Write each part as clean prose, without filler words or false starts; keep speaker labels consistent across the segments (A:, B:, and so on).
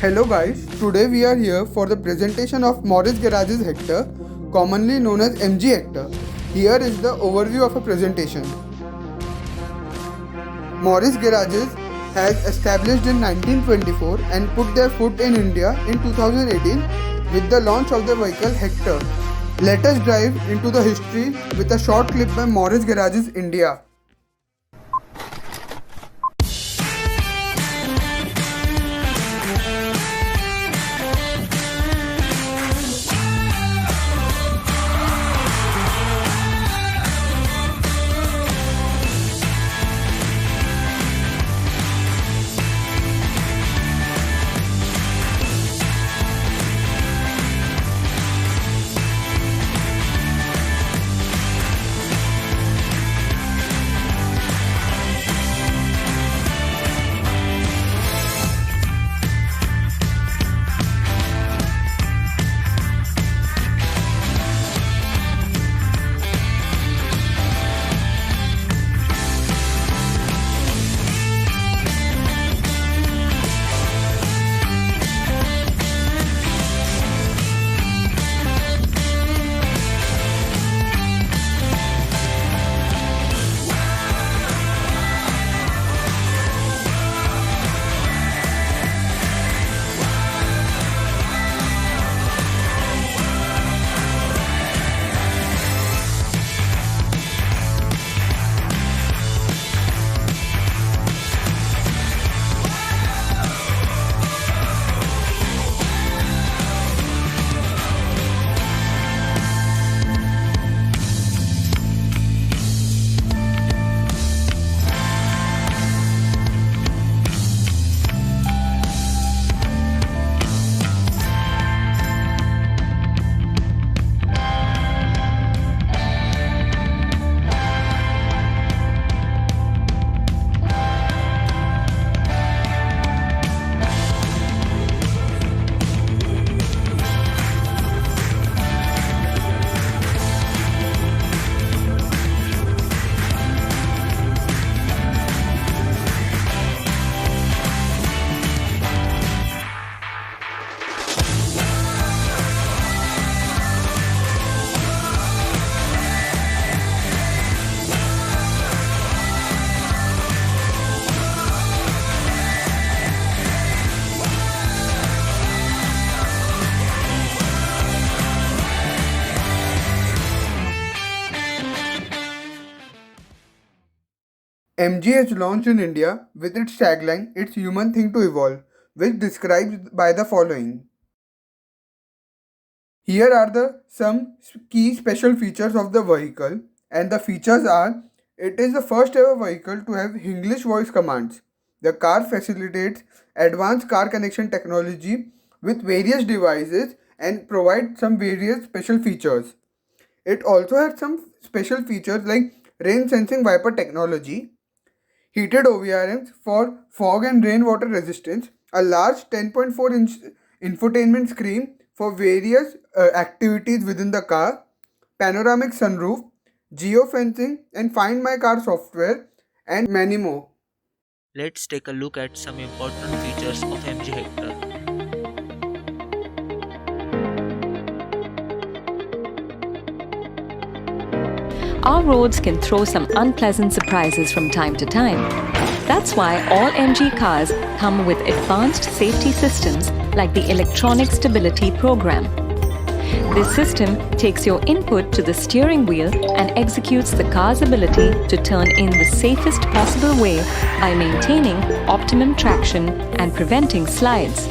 A: Hello guys, today we are here for the presentation of Morris Garage's Hector, commonly known as MG Hector. Here is the overview of a presentation. Morris Garages has established in 1924 and put their foot in India in 2018 with the launch of the vehicle Hector. Let us dive into the history with a short clip by Morris Garages India. MG has launched in India with its tagline "It's human thing to evolve", which describes by the following. Here are the some key special features of the vehicle, and the features are: it is the first ever vehicle to have English voice commands. The car facilitates advanced car connection technology with various devices and provides some various special features. It also has some special features like rain sensing wiper technology, heated OVRMs for fog and rainwater resistance, a large 10.4-inch infotainment screen for various activities within the car, panoramic sunroof, geofencing and Find My Car software, and many more.
B: Let's take a look at some important features of MG Hector.
C: Our roads can throw some unpleasant surprises from time to time. That's why all MG cars come with advanced safety systems like the Electronic Stability Program. This system takes your input to the steering wheel and executes the car's ability to turn in the safest possible way by maintaining optimum traction and preventing slides.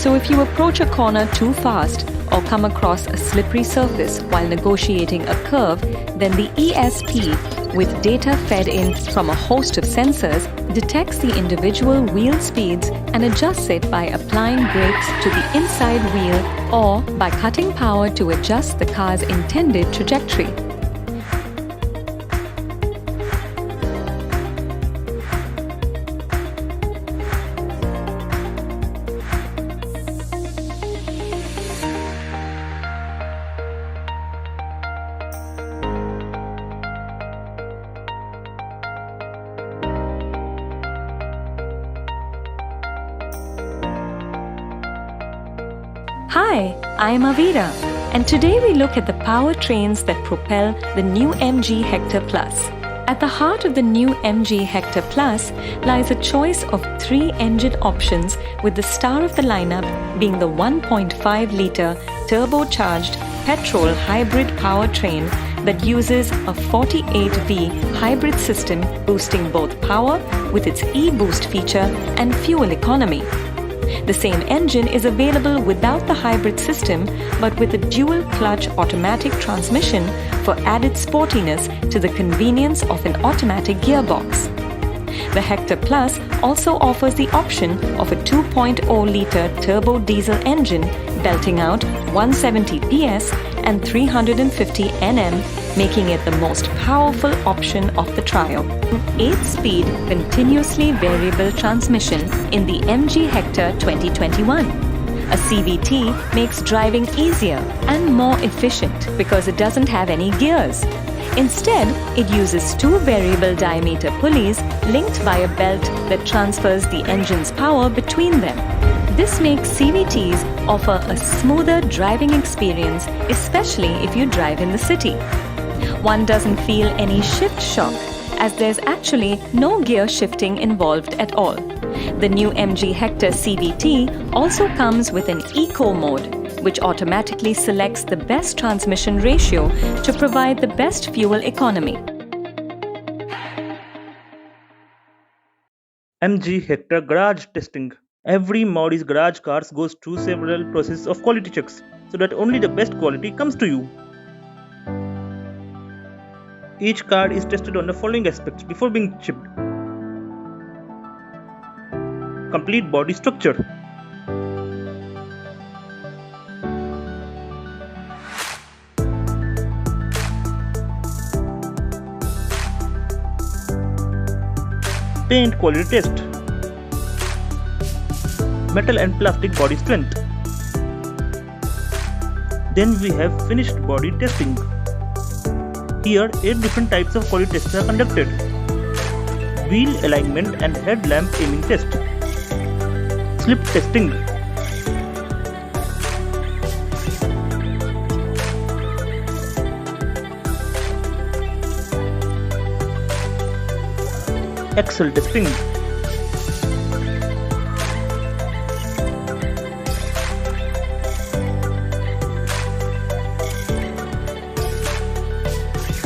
C: So if you approach a corner too fast or come across a slippery surface while negotiating a curve, then the ESP, with data fed in from a host of sensors, detects the individual wheel speeds and adjusts it by applying brakes to the inside wheel or by cutting power to adjust the car's intended trajectory. Hi, I'm Avira, and today we look at the powertrains that propel the new MG Hector Plus. At the heart of the new MG Hector Plus lies a choice of 3 engine options, with the star of the lineup being the 1.5-litre turbocharged petrol hybrid powertrain that uses a 48V hybrid system, boosting both power with its e-boost feature and fuel economy. The same engine is available without the hybrid system, but with a dual-clutch automatic transmission for added sportiness to the convenience of an automatic gearbox. The Hector Plus also offers the option of a 2.0-litre turbo diesel engine belting out 170 PS and 350 Nm, making it the most powerful option of the trio. 8-speed continuously variable transmission in the MG Hector 2021. A CVT makes driving easier and more efficient because it doesn't have any gears. Instead, it uses 2 variable diameter pulleys linked by a belt that transfers the engine's power between them. This makes CVTs offer a smoother driving experience, especially if you drive in the city. One doesn't feel any shift shock, as there's actually no gear shifting involved at all. The new MG Hector CVT also comes with an Eco mode, which automatically selects the best transmission ratio to provide the best fuel economy.
D: MG Hector Garage Testing. Every Maudi's garage cars goes through several processes of quality checks so that only the best quality comes to you. Each car is tested on the following aspects before being shipped. Complete body structure. Paint quality test. Metal and plastic body strength. Then we have finished body testing. Here 8 different types of quality tests are conducted. Wheel alignment and headlamp aiming test. Slip testing. Axle testing.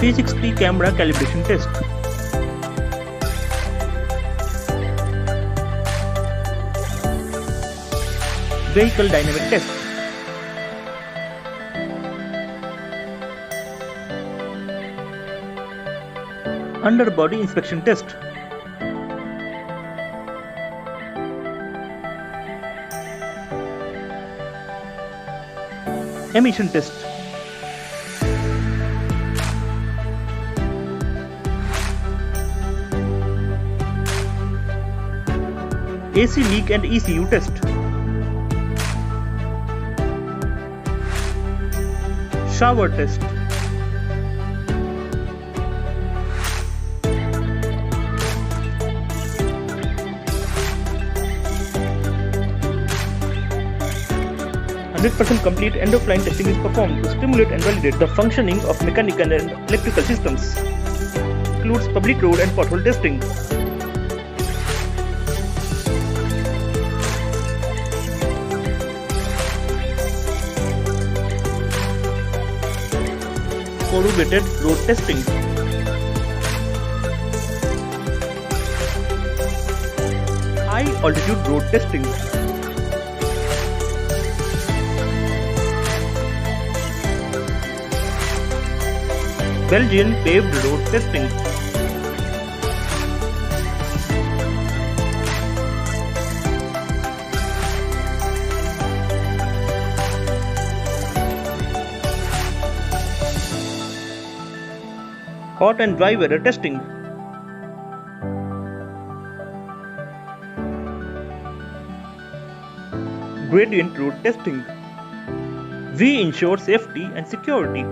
D: .360 camera calibration test. Vehicle dynamic test. Underbody inspection test. Emission test. AC leak and ECU test. Shower test. %, complete end-of-line testing is performed to stimulate and validate the functioning of mechanical and electrical systems. Includes public road and pothole testing. Corrugated road testing. High altitude road testing. Belgian paved road testing. Hot and dry weather testing. Gradient road testing. We ensure safety and security.